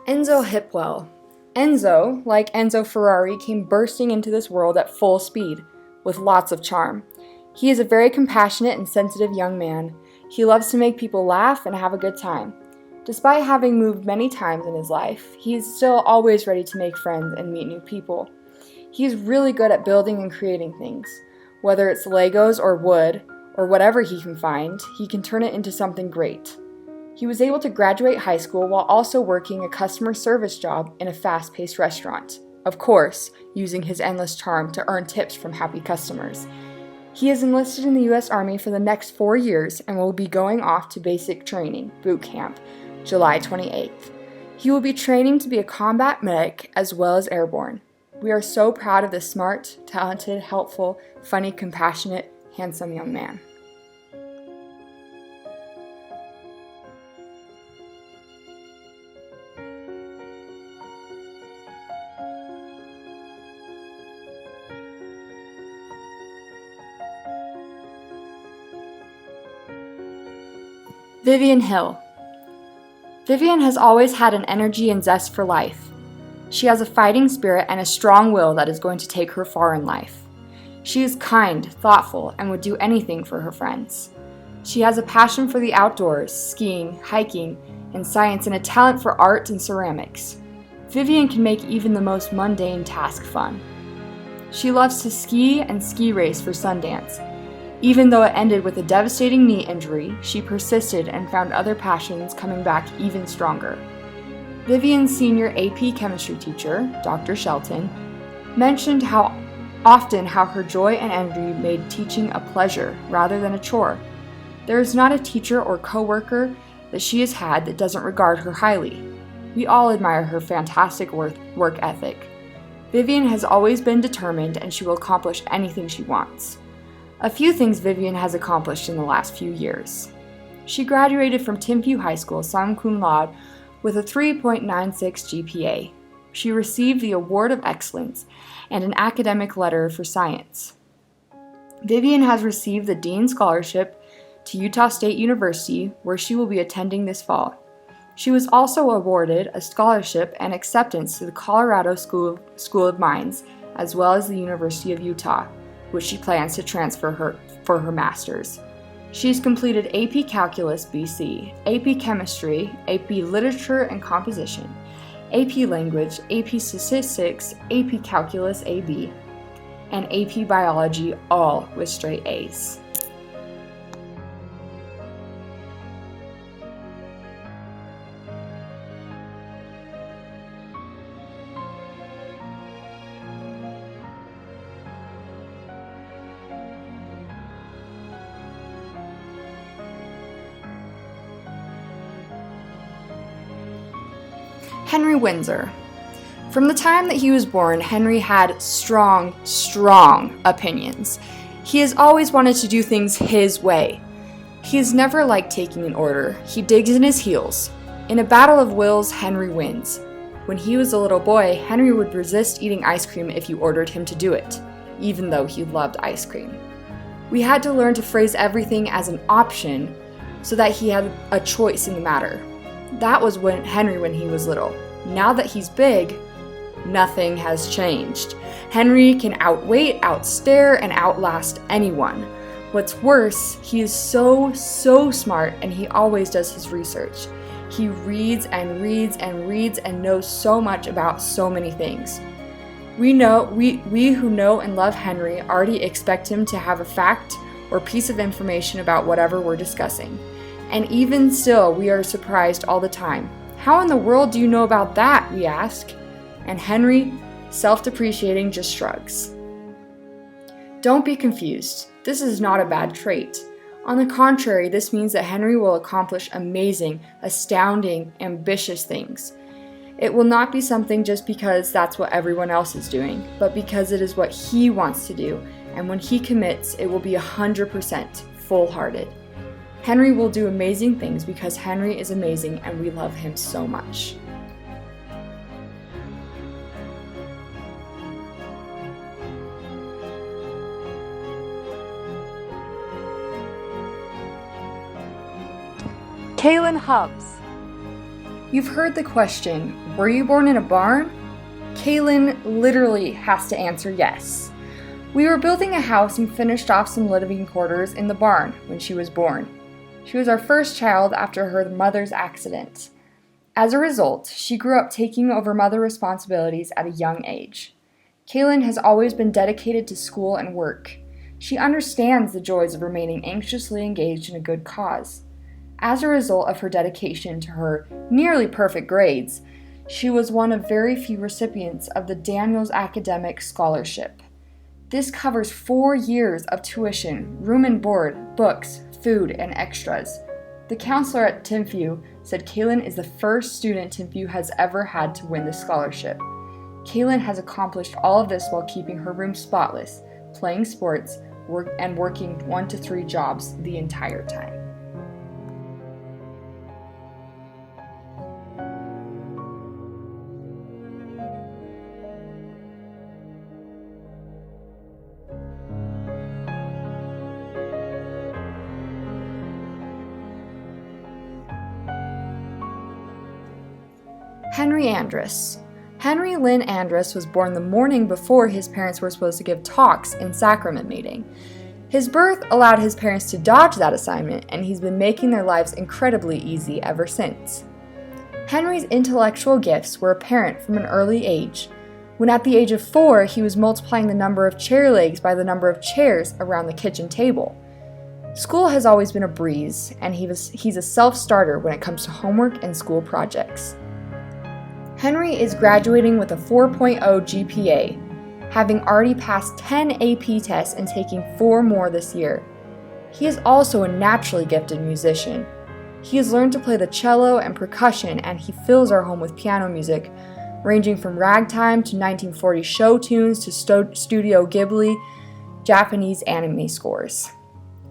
Enzo Hipwell. Enzo, like Enzo Ferrari, came bursting into this world at full speed, with lots of charm. He is a very compassionate and sensitive young man. He loves to make people laugh and have a good time. Despite having moved many times in his life, he is still always ready to make friends and meet new people. He is really good at building and creating things. Whether it's Legos or wood, or whatever he can find, he can turn it into something great. He was able to graduate high school while also working a customer service job in a fast-paced restaurant. Of course, using his endless charm to earn tips from happy customers. He is enlisted in the U.S. Army for the next 4 years and will be going off to basic training, boot camp, July 28th. He will be training to be a combat medic as well as airborne. We are so proud of this smart, talented, helpful, funny, compassionate, handsome young man. Vivian Hill. Vivian has always had an energy and zest for life. She has a fighting spirit and a strong will that is going to take her far in life. She is kind, thoughtful, and would do anything for her friends. She has a passion for the outdoors, skiing, hiking, and science, and a talent for art and ceramics. Vivian can make even the most mundane task fun. She loves to ski and ski race for Sundance. Even though it ended with a devastating knee injury, she persisted and found other passions coming back even stronger. Vivian's senior AP chemistry teacher, Dr. Shelton, mentioned how her joy and energy made teaching a pleasure rather than a chore. There is not a teacher or coworker that she has had that doesn't regard her highly. We all admire her fantastic work ethic. Vivian has always been determined and she will accomplish anything she wants. A few things Vivian has accomplished in the last few years. She graduated from Timpview High School summa cum laude with a 3.96 GPA. She received the Award of Excellence and an academic letter for science. Vivian has received the Dean Scholarship to Utah State University, where she will be attending this fall. She was also awarded a scholarship and acceptance to the Colorado School of Mines, as well as the University of Utah, which she plans to transfer for her master's. She's completed AP Calculus BC, AP Chemistry, AP Literature and Composition, AP Language, AP Statistics, AP Calculus AB, and AP Biology, all with straight A's. Henry Windsor. From the time that he was born, Henry had strong opinions. He has always wanted to do things his way. He has never liked taking an order. He digs in his heels. In a battle of wills, Henry wins. When he was a little boy, Henry would resist eating ice cream if you ordered him to do it, even though he loved ice cream. We had to learn to phrase everything as an option so that he had a choice in the matter. That was Henry when he was little. Now that he's big, nothing has changed. Henry can outweight, outstare, and outlast anyone. What's worse, he is so smart, and he always does his research. He reads and reads and reads and knows so much about so many things. We who know and love Henry already expect him to have a fact or piece of information about whatever we're discussing. And even still, we are surprised all the time. How in the world do you know about that, we ask? And Henry, self-depreciating, just shrugs. Don't be confused. This is not a bad trait. On the contrary, this means that Henry will accomplish amazing, astounding, ambitious things. It will not be something just because that's what everyone else is doing, but because it is what he wants to do, and when he commits, it will be 100% full-hearted. Henry will do amazing things because Henry is amazing and we love him so much. Kaylin Hubbs. You've heard the question, were you born in a barn? Kaylin literally has to answer yes. We were building a house and finished off some living quarters in the barn when she was born. She was our first child after her mother's accident. As a result, she grew up taking over mother responsibilities at a young age. Kaylin has always been dedicated to school and work. She understands the joys of remaining anxiously engaged in a good cause. As a result of her dedication to her nearly perfect grades, she was one of very few recipients of the Daniels Academic Scholarship. This covers 4 years of tuition, room and board, books, food, and extras. The counselor at Timpview said Kaylin is the first student Timpview has ever had to win this scholarship. Kaylin has accomplished all of this while keeping her room spotless, playing sports, and working 1 to 3 jobs the entire time. Henry Andrus. Henry Lynn Andrus was born the morning before his parents were supposed to give talks in sacrament meeting. His birth allowed his parents to dodge that assignment, and he's been making their lives incredibly easy ever since. Henry's intellectual gifts were apparent from an early age, when at the age of 4 he was multiplying the number of chair legs by the number of chairs around the kitchen table. School has always been a breeze, and he's a self-starter when it comes to homework and school projects. Henry is graduating with a 4.0 GPA, having already passed 10 AP tests and taking 4 more this year. He is also a naturally gifted musician. He has learned to play the cello and percussion, and he fills our home with piano music, ranging from ragtime to 1940 show tunes to Studio Ghibli, Japanese anime scores.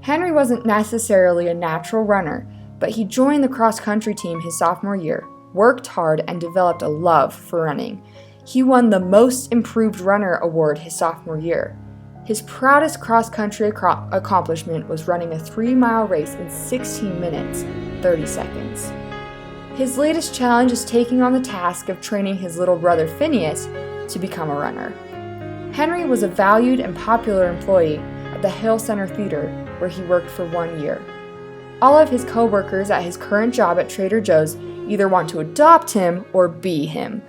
Henry wasn't necessarily a natural runner, but he joined the cross-country team his sophomore year, worked hard, and developed a love for running. He won the Most Improved Runner award his sophomore year. His proudest cross-country accomplishment was running a 3-mile race in 16 minutes, 30 seconds. His latest challenge is taking on the task of training his little brother Phineas to become a runner. Henry was a valued and popular employee at the Hale Center Theater, where he worked for 1 year. All of his co-workers at his current job at Trader Joe's either want to adopt him or be him.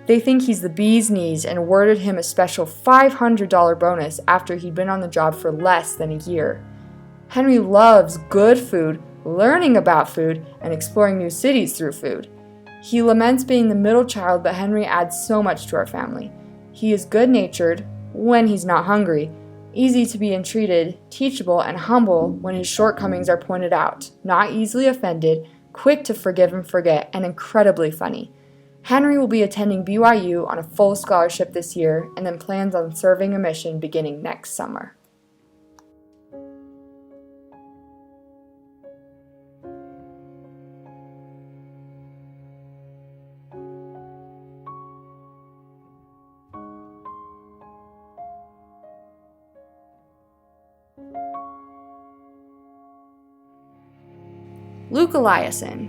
They think he's the bee's knees and awarded him a special $500 bonus after he'd been on the job for less than a year. Henry loves good food, learning about food, and exploring new cities through food. He laments being the middle child, but Henry adds so much to our family. He is good-natured when he's not hungry, easy to be entreated, teachable, and humble when his shortcomings are pointed out, not easily offended, quick to forgive and forget, and incredibly funny. Henry will be attending BYU on a full scholarship this year and then plans on serving a mission beginning next summer. Luke Eliason.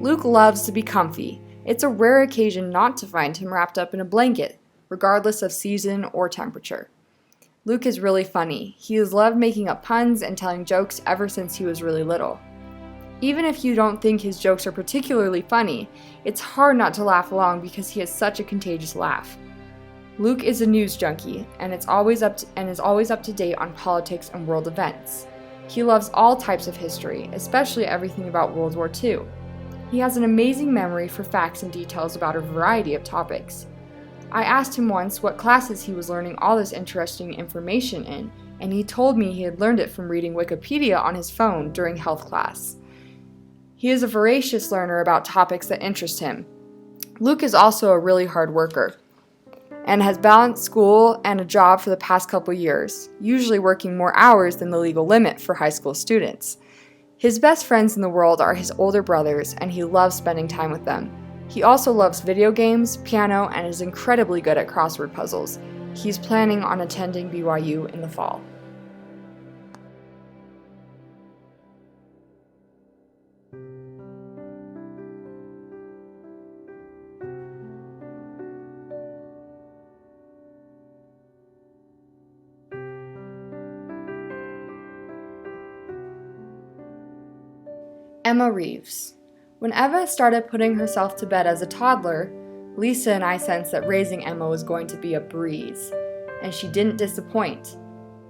Luke loves to be comfy. It's a rare occasion not to find him wrapped up in a blanket, regardless of season or temperature. Luke is really funny. He has loved making up puns and telling jokes ever since he was really little. Even if you don't think his jokes are particularly funny, it's hard not to laugh along because he has such a contagious laugh. Luke is a news junkie and is always up to date on politics and world events. He loves all types of history, especially everything about World War II. He has an amazing memory for facts and details about a variety of topics. I asked him once what classes he was learning all this interesting information in, and he told me he had learned it from reading Wikipedia on his phone during health class. He is a voracious learner about topics that interest him. Luke is also a really hard worker and has balanced school and a job for the past couple years, usually working more hours than the legal limit for high school students. His best friends in the world are his older brothers, and he loves spending time with them. He also loves video games, piano, and is incredibly good at crossword puzzles. He's planning on attending BYU in the fall. Emma Reeves. When Emma started putting herself to bed as a toddler, Lisa and I sensed that raising Emma was going to be a breeze, and she didn't disappoint.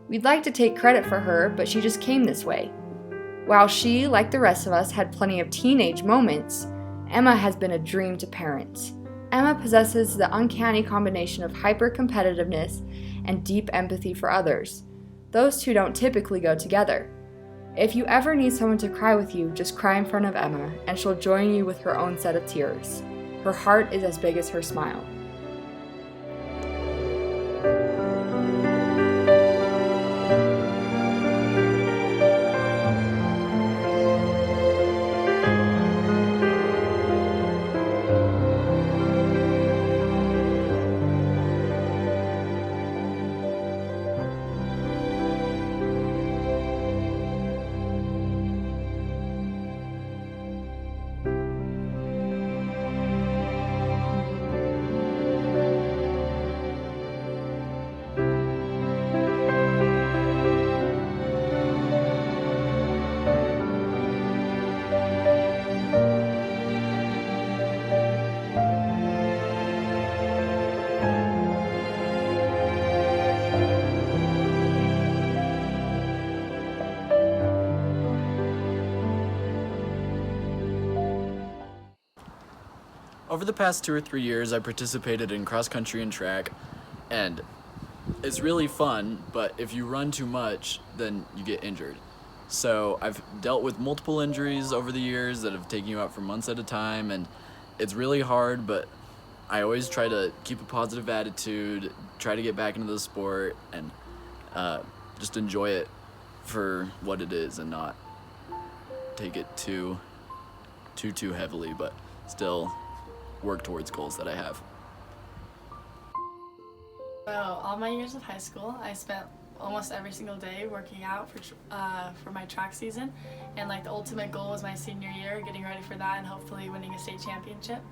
We'd like to take credit for her, but she just came this way. While she, like the rest of us, had plenty of teenage moments, Emma has been a dream to parent. Emma possesses the uncanny combination of hyper-competitiveness and deep empathy for others. Those two don't typically go together. If you ever need someone to cry with you, just cry in front of Emma, and she'll join you with her own set of tears. Her heart is as big as her smile. Over the past 2 or 3 years, I participated in cross country and track, and it's really fun, but if you run too much, then you get injured. So I've dealt with multiple injuries over the years that have taken you out for months at a time, and it's really hard, but I always try to keep a positive attitude, try to get back into the sport, and just enjoy it for what it is and not take it too heavily, but still work towards goals that I have. So all my years of high school, I spent almost every single day working out for my track season, and like the ultimate goal was my senior year, getting ready for that and hopefully winning a state championship.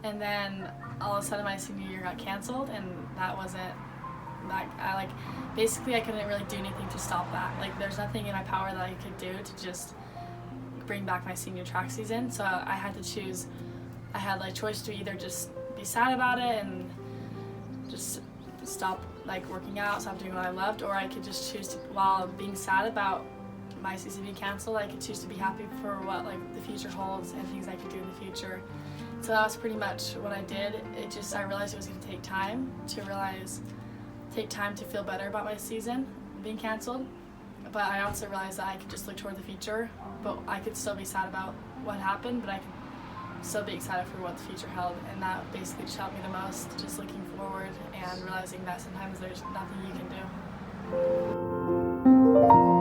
And then all of a sudden my senior year got canceled, and that wasn't basically I couldn't really do anything to stop that. Like there's nothing in my power that I could do to just bring back my senior track season. So I had to choose. I had like choice to either just be sad about it and just stop like working out, stop doing what I loved, or I could just choose to, while being sad about my season being canceled, I could choose to be happy for what like the future holds and things I could do in the future. So that was pretty much what I did. I realized it was going to take time to feel better about my season being canceled, but I also realized that I could just look toward the future, but I could still be sad about what happened, but I could still be excited for what the future held, and that basically just helped me the most, just looking forward and realizing that sometimes there's nothing you can do.